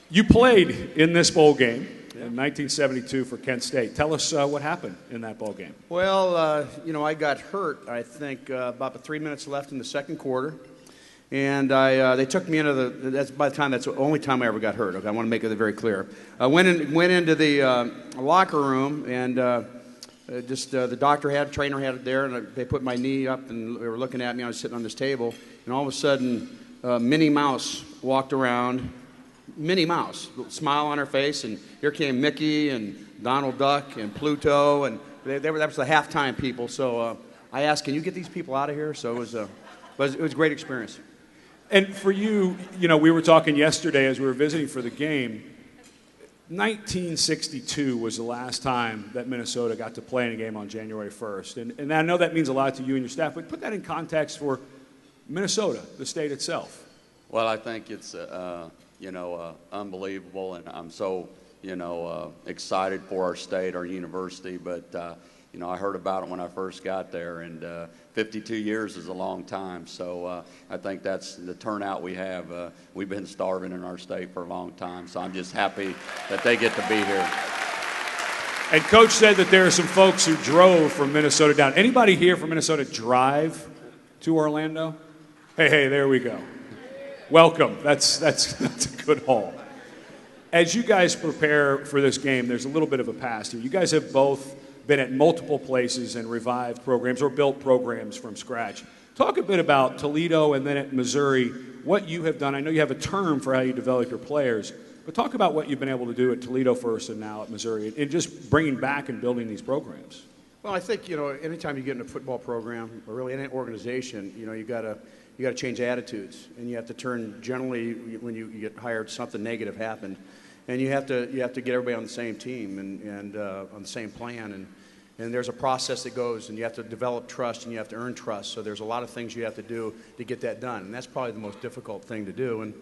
You played in this bowl game in 1972 for Kent State. Tell us what happened in that bowl game. Well, I got hurt, I think, about 3 minutes left in the second quarter. And they took me into that's the only time I ever got hurt. Okay, I want to make it very clear. I went into the locker room, and the trainer had it there, and they put my knee up, and they were looking at me. I was sitting on this table, and all of a sudden, Minnie Mouse walked around. Minnie Mouse, smile on her face, and here came Mickey and Donald Duck and Pluto, and that was the halftime people. So I asked, "Can you get these people out of here?" So it was a great experience. And for you, we were talking yesterday as we were visiting for the game. 1962 was the last time that Minnesota got to play in a game on January 1st. And I know that means a lot to you and your staff, but put that in context for Minnesota, the state itself. Well, I think it's, unbelievable, and I'm so, excited for our state, our university. But, I heard about it when I first got there, and 52 years is a long time. So I think that's the turnout we have. We've been starving in our state for a long time, so I'm just happy that they get to be here. And Coach said that there are some folks who drove from Minnesota down. Anybody here from Minnesota drive to Orlando? Hey, there we go. Welcome. That's a good haul. As you guys prepare for this game, there's a little bit of a past here. You guys have both been at multiple places and revived programs or built programs from scratch. Talk a bit about Toledo and then at Missouri, what you have done. I know you have a term for how you develop your players, but talk about what you've been able to do at Toledo first and now at Missouri, and just bringing back and building these programs. Well, I think, anytime you get in a football program or really any organization, you got to change attitudes, and you have to turn. Generally, when you get hired, something negative happened, and you have to get everybody on the same team and on the same plan, and there's a process that goes, and you have to develop trust, and you have to earn trust. So there's a lot of things you have to do to get that done, and that's probably the most difficult thing to do. And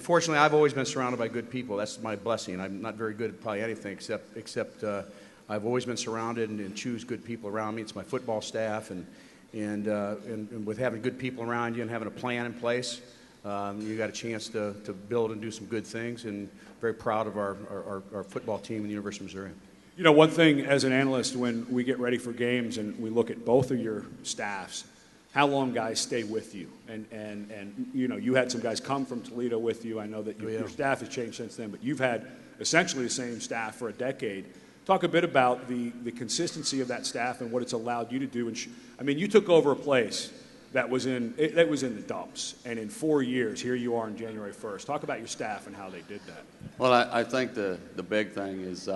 fortunately, I've always been surrounded by good people. That's my blessing. I'm not very good at probably anything except I've always been surrounded and choose good people around me. It's my football staff, and with having good people around you and having a plan in place, you got a chance to build and do some good things, and very proud of our football team in the University of Missouri. One thing as an analyst, when we get ready for games and we look at both of your staffs, how long guys stay with you. And you had some guys come from Toledo with you. I know that your staff has changed since then, but you've had essentially the same staff for a decade. Talk a bit about the consistency of that staff and what it's allowed you to do. And you took over a place that was in the dumps, and in 4 years, here you are on January 1st. Talk about your staff and how they did that. Well, I think the big thing is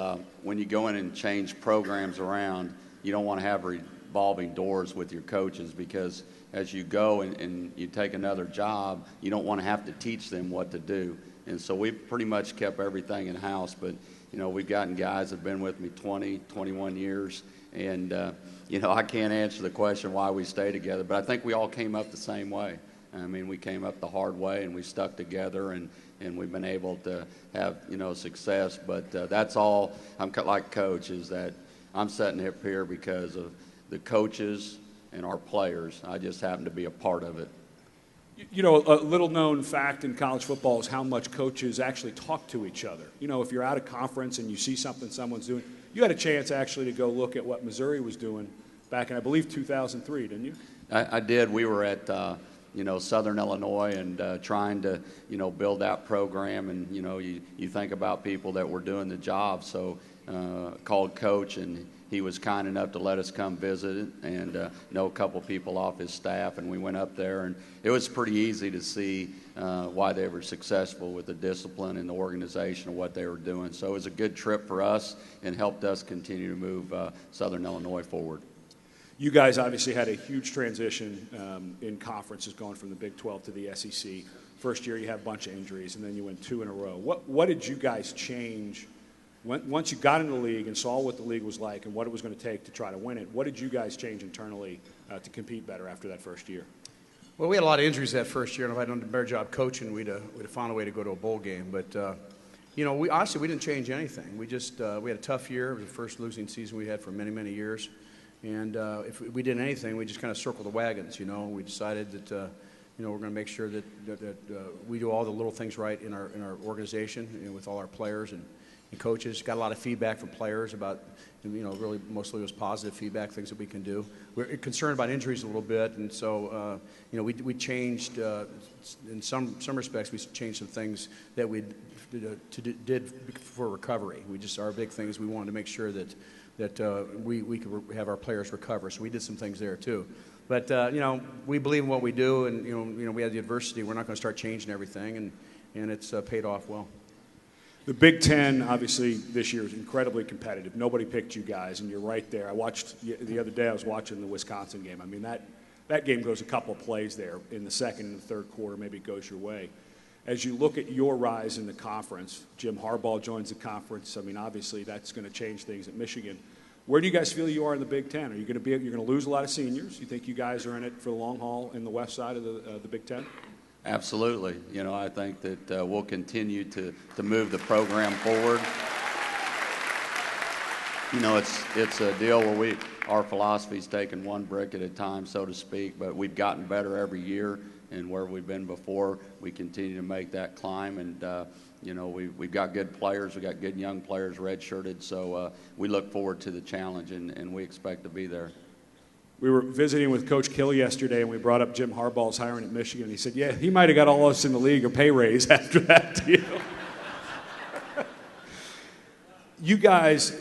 when you go in and change programs around, you don't want to have revolving doors with your coaches, because as you go and you take another job, you don't want to have to teach them what to do. And so we've pretty much kept everything in-house, but we've gotten guys that have been with me 20, 21 years, and I can't answer the question why we stay together, but I think we all came up the same way. We came up the hard way, and we stuck together, and we've been able to have, success. But that's all. I'm like Coach, is that I'm sitting up here because of the coaches and our players. I just happen to be a part of it. A little-known fact in college football is how much coaches actually talk to each other. If you're at a conference and you see something someone's doing, you had a chance actually to go look at what Missouri was doing back in, I believe, 2003, didn't you? I did. We were at, Southern Illinois and trying to, build that program. And, you think about people that were doing the job. So called Coach, and he was kind enough to let us come visit and know a couple people off his staff, and we went up there, and it was pretty easy to see why they were successful with the discipline and the organization of what they were doing. So it was a good trip for us and helped us continue to move Southern Illinois forward. You guys obviously had a huge transition in conferences, going from the Big 12 to the SEC. First year you had a bunch of injuries, and then you went 2 in a row. What did you guys change once you got into the league and saw what the league was like and what it was going to take to try to win it? What did you guys change internally to compete better after that first year? Well, we had a lot of injuries that first year, and if I'd done a better job coaching, we'd have found a way to go to a bowl game. But we honestly didn't change anything. We just we had a tough year. It was the first losing season we had for many, many years. And if we did anything, we just kind of circled the wagons. We decided that we're going to make sure that we do all the little things right in our organization, with all our players and coaches. Got a lot of feedback from players about, really mostly it was positive feedback, things that we can do. We're concerned about injuries a little bit, and so we changed in some respects. We changed some things that we did for recovery. Our big thing is we wanted to make sure that we could have our players recover. So we did some things there too. But we believe in what we do, and we had the adversity. We're not going to start changing everything, and it's paid off well. The Big Ten, obviously, this year is incredibly competitive. Nobody picked you guys, and you're right there. I watched the other day. I was watching the Wisconsin game. I mean, that game goes a couple of plays there in the second and the third quarter. Maybe it goes your way. As you look at your rise in the conference, Jim Harbaugh joins the conference. I mean, obviously, that's going to change things at Michigan. Where do you guys feel you are in the Big Ten? You're going to lose a lot of seniors? You think you guys are in it for the long haul in the west side of the Big Ten? Absolutely. I think that we'll continue to move the program forward. It's a deal where our philosophy's taken one brick at a time, so to speak, but we've gotten better every year, and where we've been before, we continue to make that climb, and we've got good players, we've got good young players redshirted, so we look forward to the challenge, and we expect to be there. We were visiting with Coach Kill yesterday, and we brought up Jim Harbaugh's hiring at Michigan. He said, yeah, he might have got all of us in the league a pay raise after that deal. You guys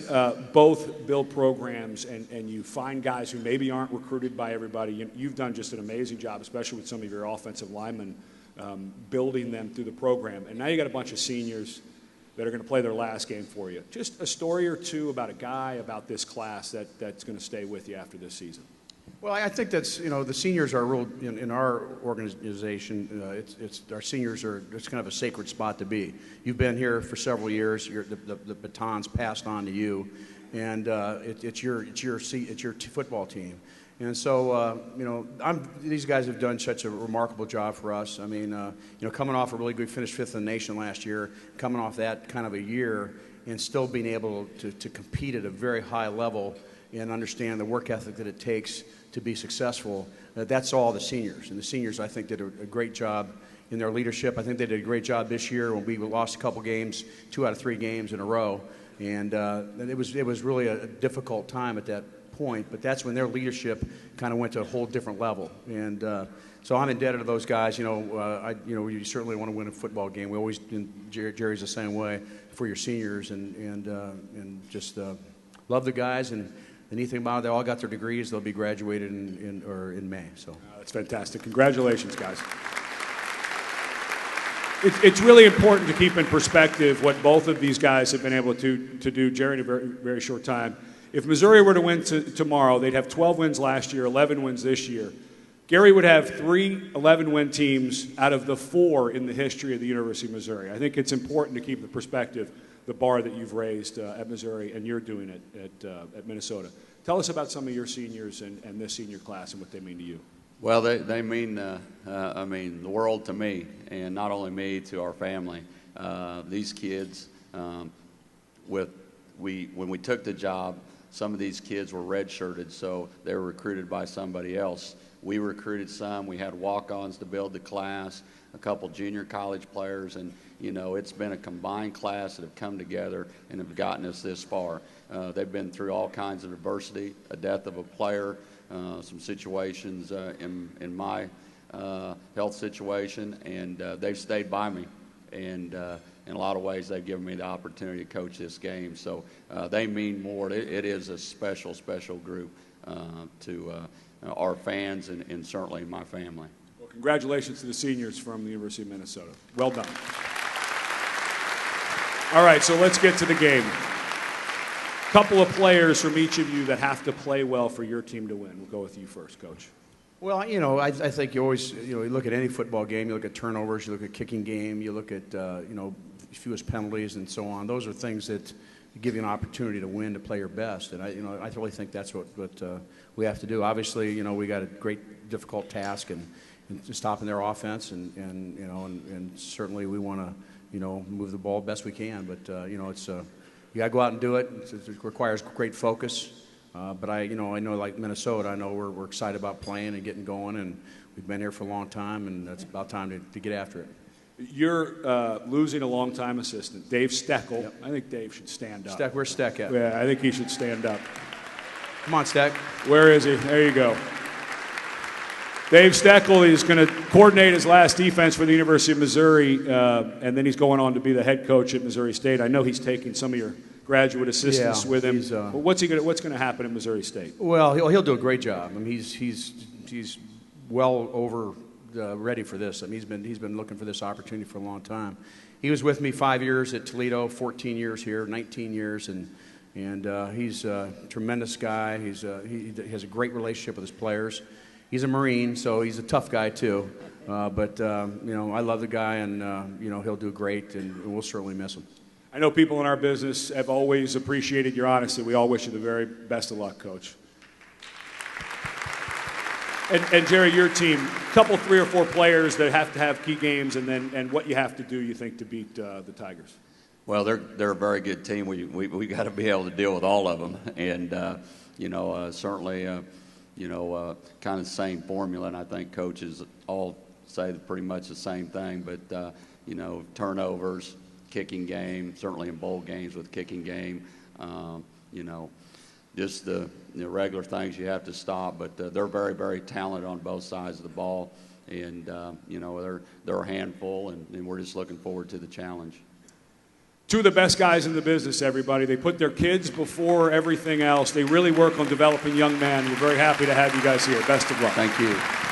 both build programs, and you find guys who maybe aren't recruited by everybody. You've done just an amazing job, especially with some of your offensive linemen, building them through the program. And now you got a bunch of seniors that are going to play their last game for you. Just a story or two about a guy, about this class that's going to stay with you after this season. Well, I think that's, the seniors are real, in our organization, our seniors it's kind of a sacred spot to be. You've been here for several years, the baton's passed on to you, and it's your football team. And so, these guys have done such a remarkable job for us. I mean, coming off a really good finish, 5th in the nation last year, coming off that kind of a year, and still being able to compete at a very high level and understand the work ethic that it takes to be successful. That's all the seniors. And the seniors, I think, did a great job in their leadership. I think they did a great job this year when we lost a couple games, 2 out of 3 games in a row. And it was really a difficult time at that point, but that's when their leadership kind of went to a whole different level. And so I'm indebted to those guys. You certainly want to win a football game. We always, Jerry's the same way for your seniors, and just love the guys. And the neat thing about it, they all got their degrees. They'll be graduated in May. So that's fantastic. Congratulations, guys. It's really important to keep in perspective what both of these guys have been able to do, Jerry, in a very, very short time. If Missouri were to win tomorrow, they'd have 12 wins last year, 11 wins this year. Gary would have 3 11-win teams out of the 4 in the history of the University of Missouri. I think it's important to keep the perspective, the bar that you've raised at Missouri, and you're doing it at Minnesota. Tell us about some of your seniors and this senior class and what they mean to you. Well, they mean, the world to me, and not only me, to our family. These kids, when we took the job, some of these kids were redshirted, so they were recruited by somebody else. We recruited some. We had walk-ons to build the class, a couple junior college players, and it's been a combined class that have come together and have gotten us this far. They've been through all kinds of adversity, a death of a player, some situations in my health situation, and they've stayed by me. And in a lot of ways, they've given me the opportunity to coach this game. So they mean more. It is a special, special group to our fans and certainly my family. Well, congratulations to the seniors from the University of Minnesota. Well done. All right, so let's get to the game. Couple of players from each of you that have to play well for your team to win. We'll go with you first, Coach. Well, I think you always, you look at any football game, you look at turnovers, you look at kicking game, you look at, fewest penalties and so on. Those are things that give you an opportunity to win, to play your best. And I really think that's what we have to do. Obviously, we got a great, difficult task in stopping their offense, and certainly we want to, move the ball best we can. But it's you got to go out and do it. It requires great focus. But I know like Minnesota, I know we're excited about playing and getting going, and we've been here for a long time, and it's about time to get after it. You're losing a longtime assistant, Dave Steckel. Yep. I think Dave should stand up. Where's Steck at? Yeah, I think he should stand up. Come on, Steck. Where is he? There you go. Dave Steckel is going to coordinate his last defense for the University of Missouri, and then he's going on to be the head coach at Missouri State. I know he's taking some of your graduate assistants with him. What's going to happen at Missouri State? Well, he'll do a great job. I mean, he's well over ready for this. I mean, he's been looking for this opportunity for a long time. He was with me 5 years at Toledo, 14 years here, 19 years, and he's a tremendous guy. He has a great relationship with his players. He's a Marine, so he's a tough guy too. But I love the guy, and he'll do great, and we'll certainly miss him. I know people in our business have always appreciated your honesty. We all wish you the very best of luck, Coach. And Jerry, your team, couple 3 or 4 players that have to have key games, and what you have to do, you think, to beat the Tigers. Well, they're a very good team. We got to be able to deal with all of them, and certainly kind of the same formula. And I think coaches all say pretty much the same thing. But turnovers, kicking game, certainly in bowl games with kicking game, just the regular things you have to stop. But they're very, very talented on both sides of the ball, and they're a handful, and we're just looking forward to the challenge. 2 of the best guys in the business, everybody. They put their kids before everything else. They really work on developing young men. We're very happy to have you guys here. Best of luck. Thank you.